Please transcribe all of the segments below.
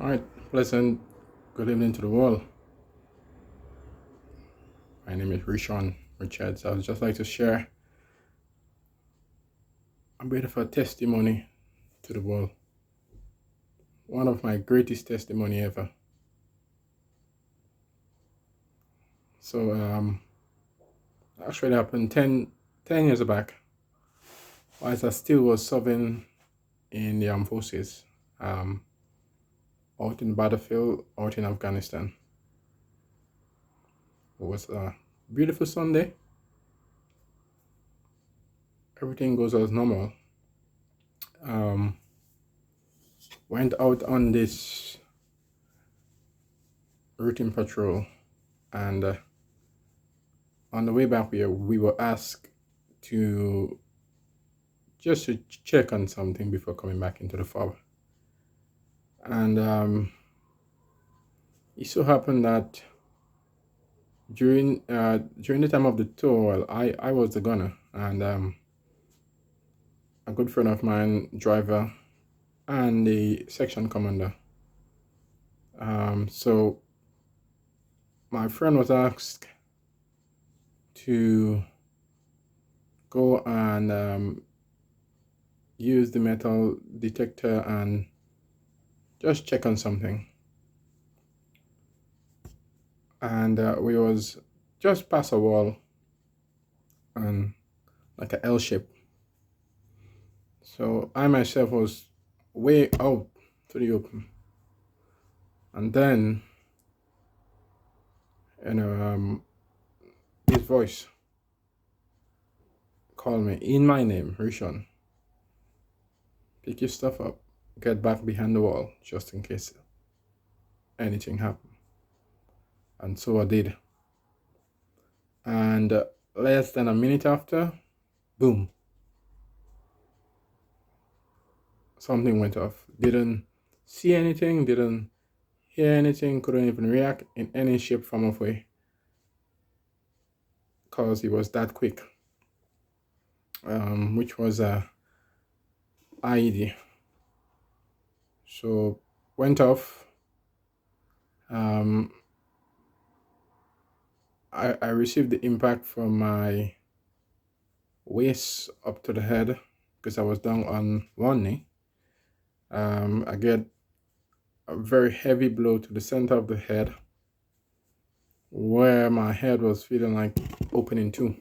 All right, pleasant good evening to the world. My name is Rishon Richards. I would just like to share a bit of a testimony to the world. One of my greatest testimony ever. So, actually happened 10 years back, whilst I still was serving in the armed forces, um, out in the battlefield, out in Afghanistan. It was a beautiful Sunday. Everything goes as normal. Um, went out on this routine patrol, and on the way back, we were asked to just to check on something before coming back into the fob. And it so happened that during the time of the tour, well, I was the gunner, and a good friend of mine, driver, and the section commander. So my friend was asked to go and use the metal detector and just check on something. And we was just past a wall and like a L shape. So I myself was way out to the open, and then you know his voice called me in my name, Rishon. Pick your stuff up, get back behind the wall just in case anything happened. And so I did. And less than a minute after, boom, something went off. Didn't see anything, didn't hear anything, couldn't even react in any shape, form, of way, because it was that quick. Which was a IED. So went off. Um, I received the impact from my waist up to the head because I was down on one knee. I get a very heavy blow to the center of the head where my head was feeling like opening two.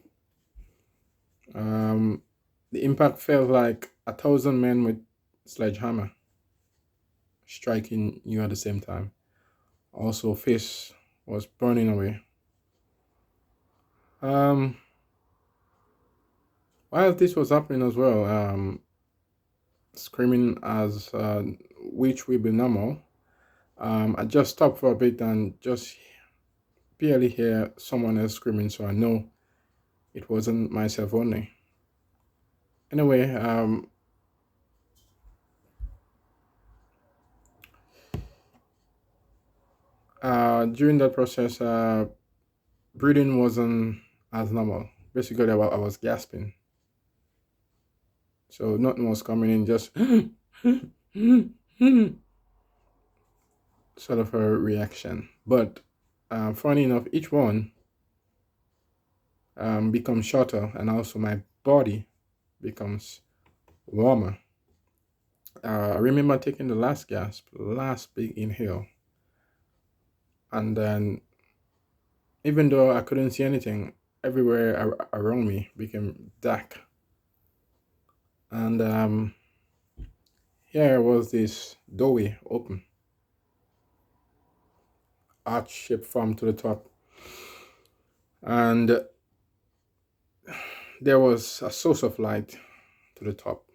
The impact felt like 1,000 men with sledgehammer striking you at the same time. Also, face was burning away. Um, while this was happening as well, screaming as which will be normal. I just stopped for a bit and just barely hear someone else screaming, so I know it wasn't myself only. Anyway, during that process, breathing wasn't as normal. Basically, I was gasping, so nothing was coming in, just sort of a reaction. But funny enough, each one becomes shorter, and also my body becomes warmer. I remember taking the last gasp, last big inhale, and then even though I couldn't see anything, everywhere around me became dark. And here was this doorway open, arch shaped form to the top, and there was a source of light to the top.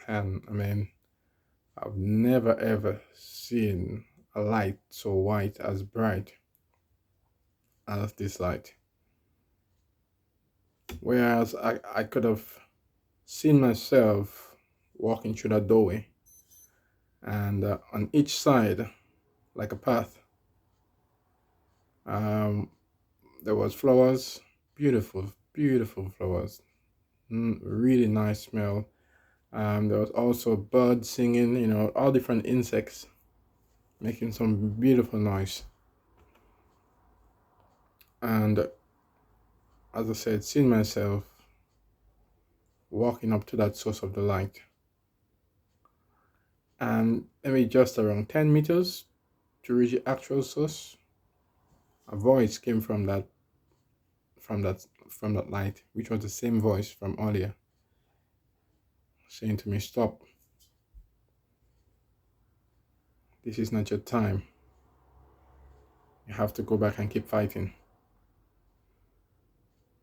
And I mean, I've never ever seen a light so white as bright as this light. Whereas I could have seen myself walking through that doorway, and on each side, like a path, um, there was flowers, beautiful, beautiful flowers, really nice smell. There was also birds singing, all different insects. making some beautiful noise. And as I said, seeing myself walking up to that source of the light. And maybe just around 10 meters to reach the actual source, a voice came from that light, which was the same voice from earlier, saying to me, "Stop. This is not your time. You have to go back and keep fighting.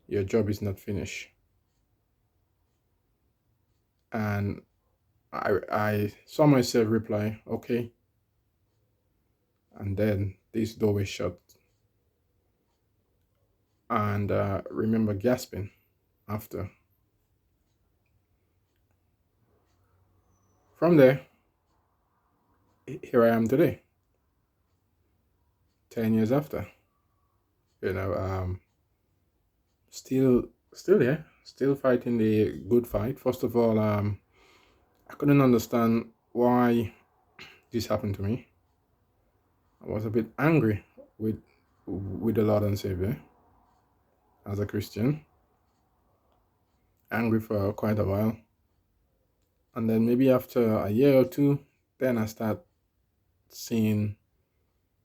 Your job is not finished." And I saw myself reply, "Okay." And then this doorway shut. And remember gasping after. From there, here I am today, 10 years after. You know, still here, still fighting the good fight. First of all, I couldn't understand why this happened to me. I was a bit angry with the Lord and Savior as a Christian, angry for quite a while. And then maybe after a year or two, then I start seeing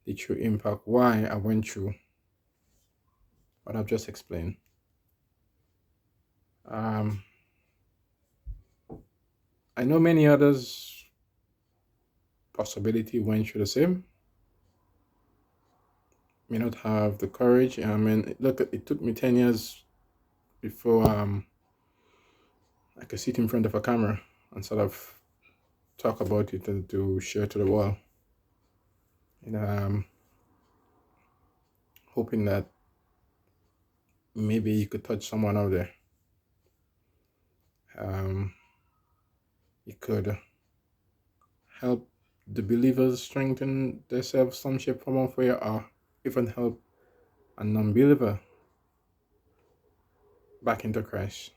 the true impact, why I went through what I've just explained. Um, I know many others possibility went through the same, may not have the courage. I mean, look, it took me 10 years before I could sit in front of a camera and sort of talk about it and to share to the world. You know, hoping that maybe you could touch someone out there. Um, you could help the believers strengthen themselves some shape, form, or way, or even help a non-believer back into Christ.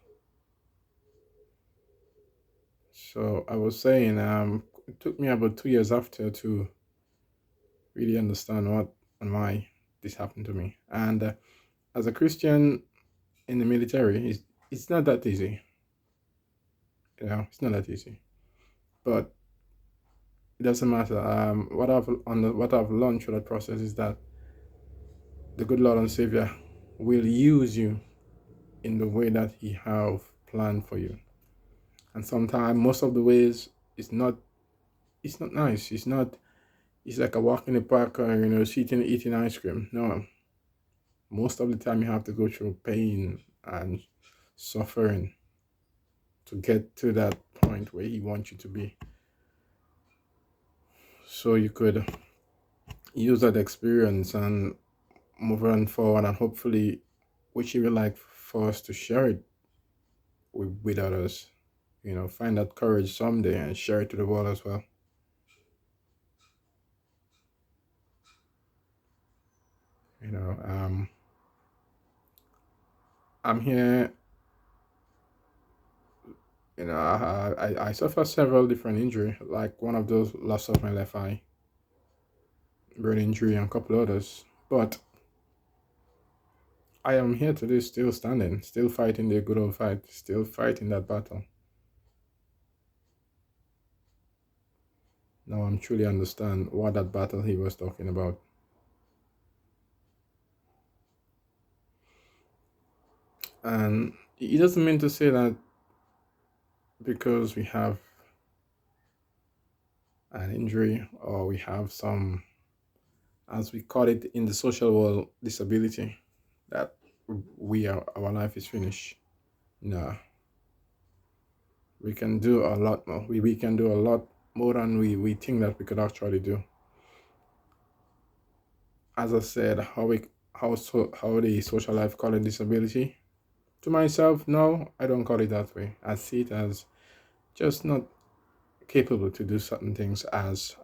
So I was saying, it took me about 2 years after to really understand what and why this happened to me. And as a Christian in the military, it's not that easy. You know, it's not that easy. But it doesn't matter. What I've learned through that process is that the good Lord and Savior will use you in the way that He have planned for you. And sometimes, most of the ways, it's not nice. It's not. It's like a walk in the park, or sitting eating ice cream. No, most of the time you have to go through pain and suffering to get to that point where He wants you to be. So you could use that experience and move on forward, and hopefully, which He would like for us to share it with others. Find that courage someday and share it to the world as well. You know, I'm here. I suffer several different injury, like one of those loss of my left eye, brain injury, and a couple others. But I am here today, still standing, still fighting the good old fight, still fighting that battle. Now I'm truly understand what that battle he was talking about. And it doesn't mean to say that because we have an injury or we have some, as we call it in the social world, disability, that our life is finished. No, we can do a lot more. We can do a lot more than we think that we could actually do. As I said, how the social life call it disability. To myself, no, I don't call it that way. I see it as just not capable to do certain things as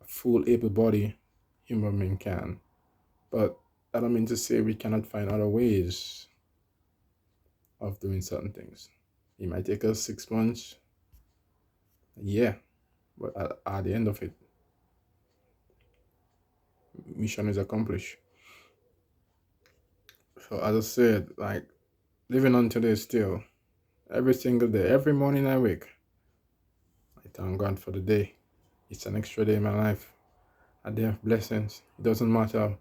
a full able body human being can. But I don't mean to say we cannot find other ways of doing certain things. It might take us 6 months, a year, but at the end of it, mission is accomplished. So as I said, like living on today still, every single day, every morning I wake, I thank God for the day. It's an extra day in my life, a day of blessings. It doesn't matter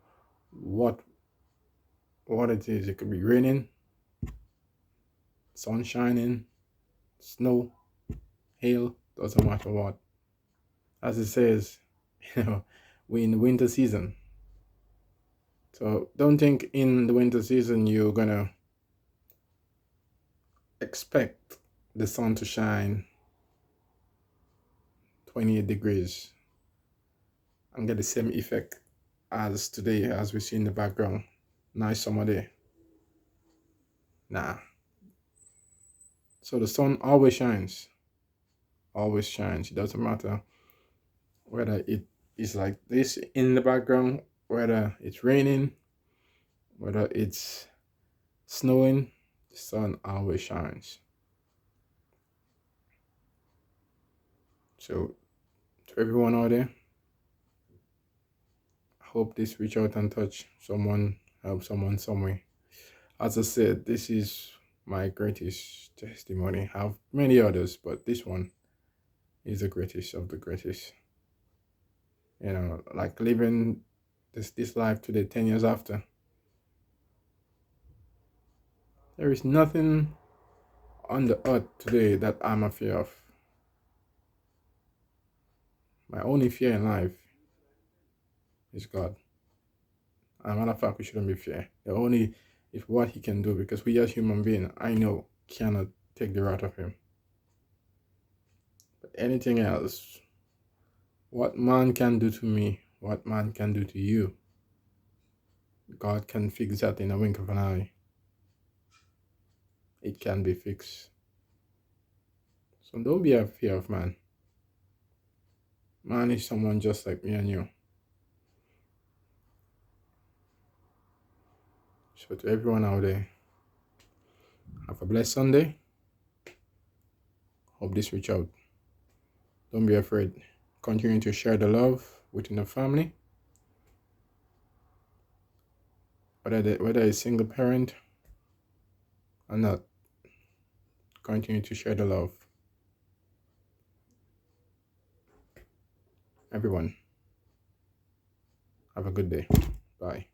what what it is. It could be raining, sun shining, snow, hail, doesn't matter what. As it says, you know, we're in the winter season. So don't think in the winter season you're gonna expect the sun to shine 28 degrees and get the same effect as today, as we see in the background. Nice summer day. Nah. So the sun always shines. Always shines. It doesn't matter whether it is like this in the background, whether it's raining, whether it's snowing, the sun always shines. So to everyone out there, I hope this reach out and touch someone, help someone some way. As I said, this is my greatest testimony. I have many others, but this one is the greatest of the greatest. You know, like living this life today, 10 years after. There is nothing on the earth today that I'm afraid of. My only fear in life is God. As a matter of fact, we shouldn't be fear. The only is what He can do, because we as human beings, I know, cannot take the wrath of Him. But anything else, what man can do to me, what man can do to you, God can fix that in a wink of an eye. It can be fixed. So don't be a fear of man. Man is someone just like me and you. So to everyone out there, have a blessed Sunday. Hope this reach out. Don't be afraid. Continue to share the love within the family. Whether it's single parent or not, continue to share the love. Everyone, have a good day. Bye.